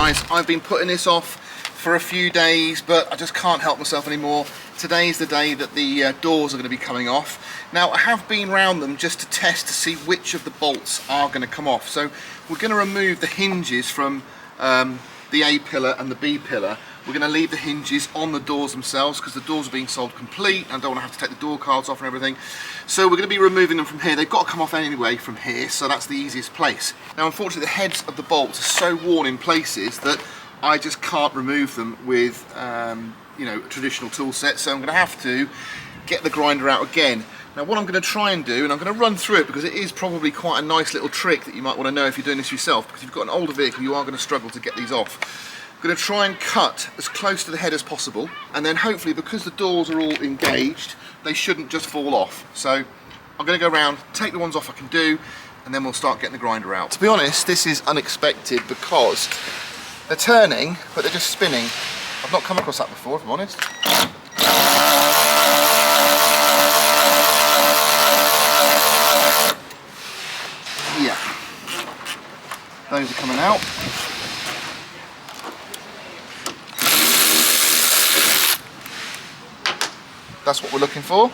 guys, I've been putting this off for a few days, but I just can't help myself anymore. Today's the day that the doors are going to be coming off. Now, I have been round them just to test to see which of the bolts are going to come off. So we're going to remove the hinges from the A pillar and the B pillar. We're going to leave the hinges on the doors themselves because the doors are being sold complete. I don't want to have to take the door cards off and everything. So we're going to be removing them from here. They've got to come off anyway from here, so that's the easiest place. Now, unfortunately, the heads of the bolts are so worn in places that I just can't remove them with you know, a traditional tool set. So I'm going to have to get the grinder out again. Now, what I'm going to try and do, and I'm going to run through it because it is probably quite a nice little trick that you might want to know if you're doing this yourself, because if you've got an older vehicle, you are going to struggle to get these off. I'm going to try and cut as close to the head as possible, and then hopefully, because the doors are all engaged, they shouldn't just fall off. So I'm going to go around, take the ones off I can do, and then we'll start getting the grinder out. To be honest, this is unexpected because they're turning, but they're just spinning. I've not come across that before, if I'm honest. Yeah, those are coming out. That's what we're looking for.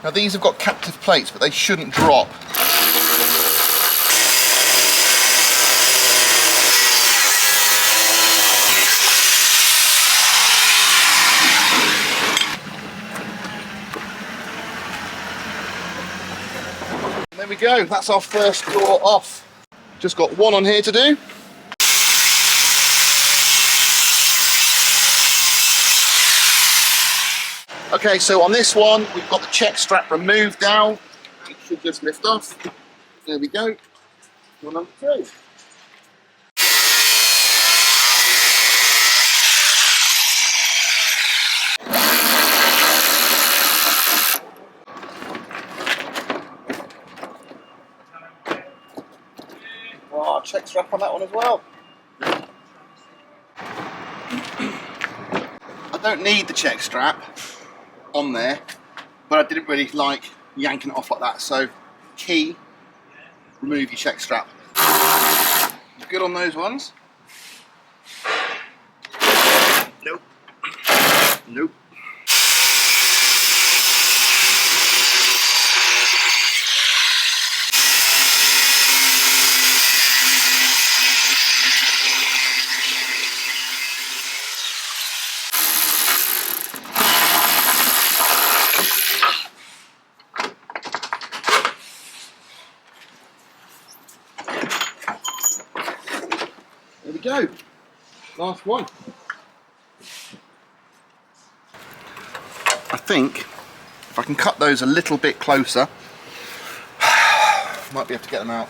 Now, these have got captive plates, but they shouldn't drop. There we go, that's our first door off. Just got one on here to do. Okay, so on this one, we've got the check strap removed now. It should just lift off. There we go. Door number 3. Oh, check strap on that one as well. I don't need the check strap on there, but I didn't really like yanking it off like that. So, key, remove your check strap. You good on those ones? Nope. Nope. There we go, last one. I think if I can cut those a little bit closer, might be able to get them out.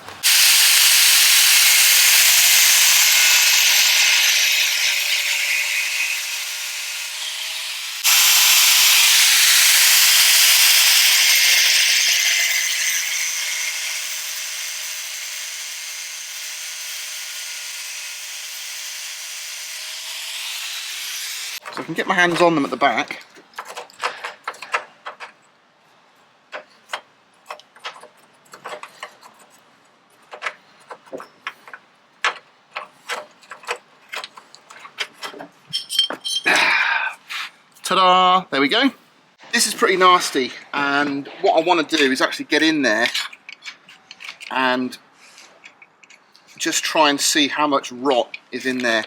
So I can get my hands on them at the back. Ta-da! There we go. This is pretty nasty, and what I want to do is actually get in there and just try and see how much rot is in there.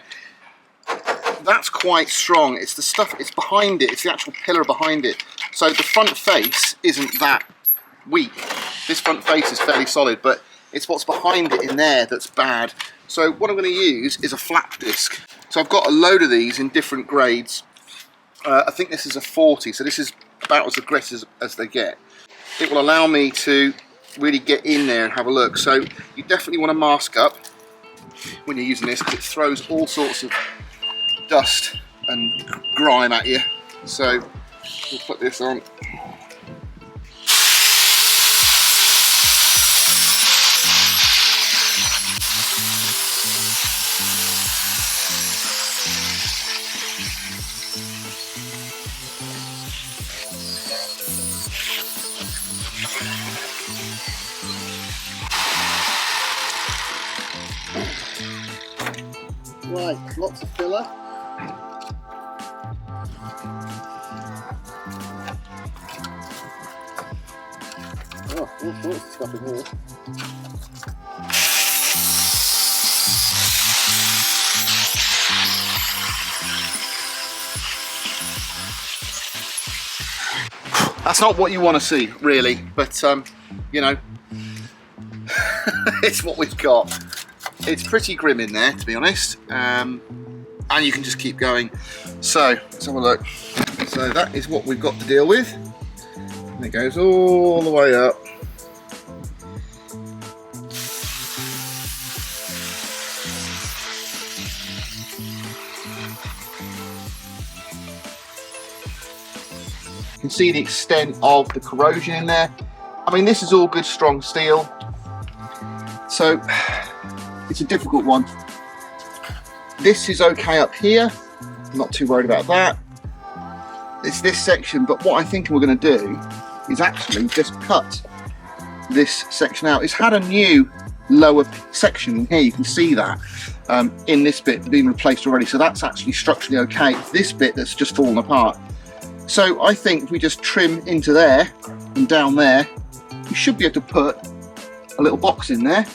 That's quite strong. It's the stuff, it's behind it, it's the actual pillar behind it. So the front face isn't that weak. This front face is fairly solid, but it's what's behind it in there that's bad. So what I'm going to use is a flap disc. So I've got a load of these in different grades. I think this is a 40, so this is about as aggressive as they get. It will allow me to really get in there and have a look. So you definitely want to mask up when you're using this, because it throws all sorts of dust and grime at you. So we'll put this on. Right, lots of filler. Oh, all sorts of stuff in here. That's not what you want to see, really, but you know, it's what we've got. It's pretty grim in there, to be honest, and you can just keep going. So let's have a look. So that is what we've got to deal with, and it goes all the way up. You can see the extent of the corrosion in there. I mean, this is all good strong steel, so it's a difficult one. This is okay up here, I'm not too worried about that. It's this section, but what I think we're going to do is actually just cut this section out. It's had a new lower section in here, you can see that in this bit being replaced already, so that's actually structurally okay. It's this bit that's just fallen apart. So I think if we just trim into there and down there, we should be able to put a little box in there.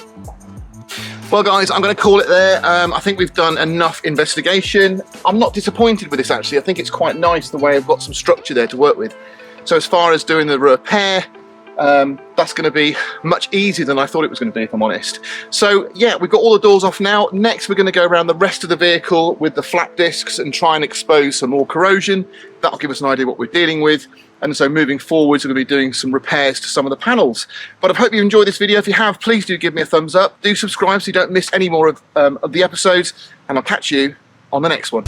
Well guys, I'm going to call it there. I think we've done enough investigation. I'm not disappointed with this actually. I think it's quite nice the way I've got some structure there to work with. So as far as doing the repair, that's going to be much easier than I thought it was going to be, if I'm honest. So yeah, we've got all the doors off now. Next we're going to go around the rest of the vehicle with the flat discs and try and expose some more corrosion. That'll give us an idea what we're dealing with. And so moving forwards, we're going to be doing some repairs to some of the panels. But I hope you enjoyed this video. If you have, please do give me a thumbs up. Do subscribe so you don't miss any more of the episodes. And I'll catch you on the next one.